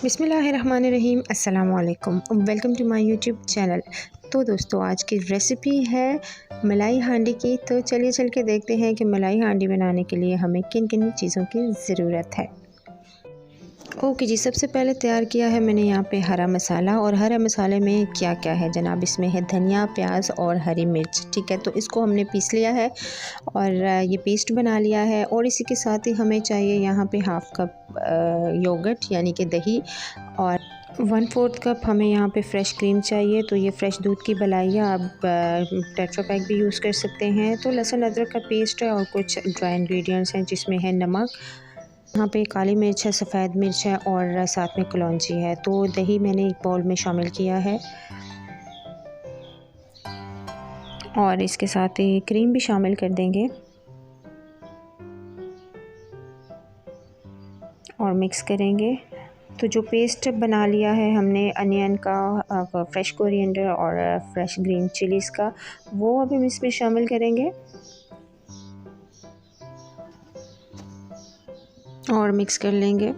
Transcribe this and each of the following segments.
बिस्मिल्लाहिर्रहमानिर्रहीम। अस्सलामु अलैकुम। Welcome to my YouTube channel. तो दोस्तों, आज की रेसिपी है मलाई हांडी की। तो चलिए चल के देखते हैं कि मलाई हांडी बनाने के लिए हमें किन किन चीज़ों की ज़रूरत है। ओके जी, सबसे पहले तैयार किया है मैंने यहाँ पे हरा मसाला। और हरा मसाले में क्या क्या है जनाब, इसमें है धनिया, प्याज और हरी मिर्च। ठीक है, तो इसको हमने पीस लिया है और ये पेस्ट बना लिया है। और इसी के साथ ही हमें चाहिए यहाँ पे हाफ़ कप योगर्ट यानी कि दही, और 1/4 कप हमें यहाँ पे फ़्रेश क्रीम चाहिए। तो ये फ़्रेश दूध की बलाइयाँ आप टेट्रा पैक भी यूज़ कर सकते हैं। तो लहसुन अदरक का पेस्ट है और कुछ ड्राई इंग्रेडिएंट्स हैं जिसमें है नमक, यहाँ पे काली मिर्च है, सफ़ेद मिर्च है और साथ में कलौंजी है। तो दही मैंने एक बाउल में शामिल किया है और इसके साथ ही क्रीम भी शामिल कर देंगे और मिक्स करेंगे। तो जो पेस्ट बना लिया है हमने अनियन का, फ्रेश कोरिएंडर और फ्रेश ग्रीन चिलीज़ का, वो अब हम इसमें शामिल करेंगे और मिक्स कर लेंगे।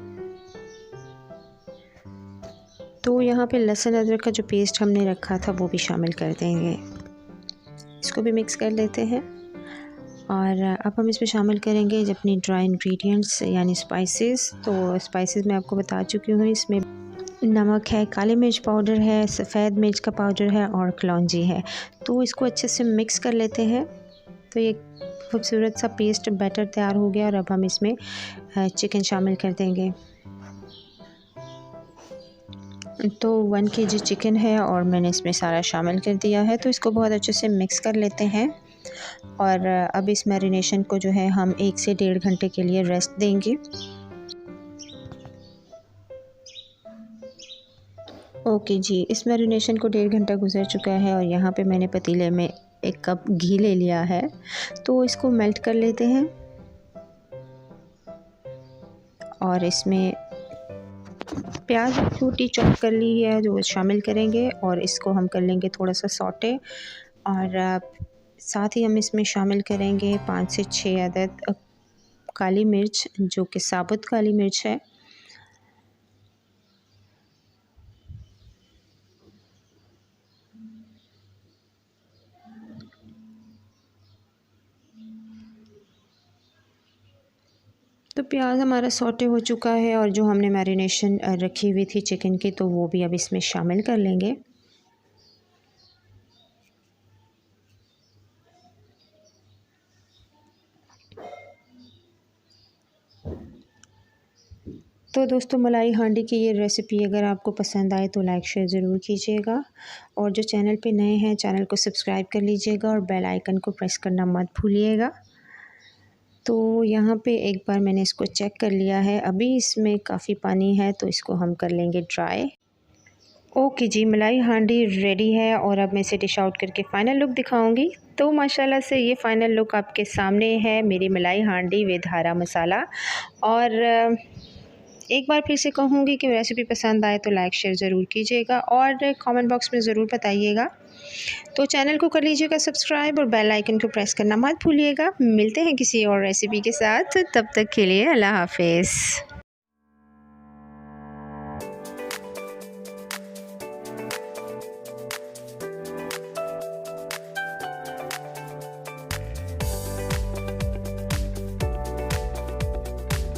तो यहाँ पे लहसुन अदरक का जो पेस्ट हमने रखा था वो भी शामिल कर देंगे। इसको भी मिक्स कर लेते हैं। और अब हम इसमें शामिल करेंगे अपनी ड्राई इंग्रेडिएंट्स यानी स्पाइसेस। तो स्पाइसेस मैं आपको बता चुकी हूँ, इसमें नमक है, काली मिर्च पाउडर है, सफ़ेद मिर्च का पाउडर है और कलौंजी है। तो इसको अच्छे से मिक्स कर लेते हैं। तो ये खूबसूरत सा पेस्ट बैटर तैयार हो गया और अब हम इसमें चिकन शामिल कर देंगे। तो 1 kg चिकन है और मैंने इसमें सारा शामिल कर दिया है। तो इसको बहुत अच्छे से मिक्स कर लेते हैं और अब इस मैरिनेशन को जो है हम 1 से 1.5 घंटे के लिए रेस्ट देंगे। ओके जी, इस मैरिनेशन को 1.5 घंटा गुजर चुका है और यहाँ पे मैंने पतीले में 1 कप घी ले लिया है। तो इसको मेल्ट कर लेते हैं और इसमें प्याज छोटी चॉप कर ली है जो शामिल करेंगे और इसको हम कर लेंगे थोड़ा सा सौटे। और साथ ही हम इसमें शामिल करेंगे 5 से 6 अदद काली मिर्च, जो कि साबुत काली मिर्च है। तो प्याज हमारा सौटे हो चुका है और जो हमने मैरिनेशन रखी हुई थी चिकन की, तो वो भी अब इसमें शामिल कर लेंगे। तो दोस्तों, मलाई हांडी की ये रेसिपी अगर आपको पसंद आए तो लाइक शेयर ज़रूर कीजिएगा और जो चैनल पे नए हैं चैनल को सब्सक्राइब कर लीजिएगा और बेल आइकन को प्रेस करना मत भूलिएगा। तो यहाँ पे एक बार मैंने इसको चेक कर लिया है, अभी इसमें काफ़ी पानी है तो इसको हम कर लेंगे ड्राई। ओके जी, मलाई हांडी रेडी है और अब मैं इसे डिश आउट करके फ़ाइनल लुक दिखाऊंगी। तो माशाल्लाह से ये फ़ाइनल लुक आपके सामने है, मेरी मलाई हांडी विद हरा मसाला। और एक बार फिर से कहूँगी कि रेसिपी पसंद आए तो लाइक शेयर ज़रूर कीजिएगा और कमेंट बॉक्स में ज़रूर बताइएगा। तो चैनल को कर लीजिएगा सब्सक्राइब और बेल आइकन को प्रेस करना मत भूलिएगा। मिलते हैं किसी और रेसिपी के साथ, तब तक के लिए अल्लाह हाफिज़।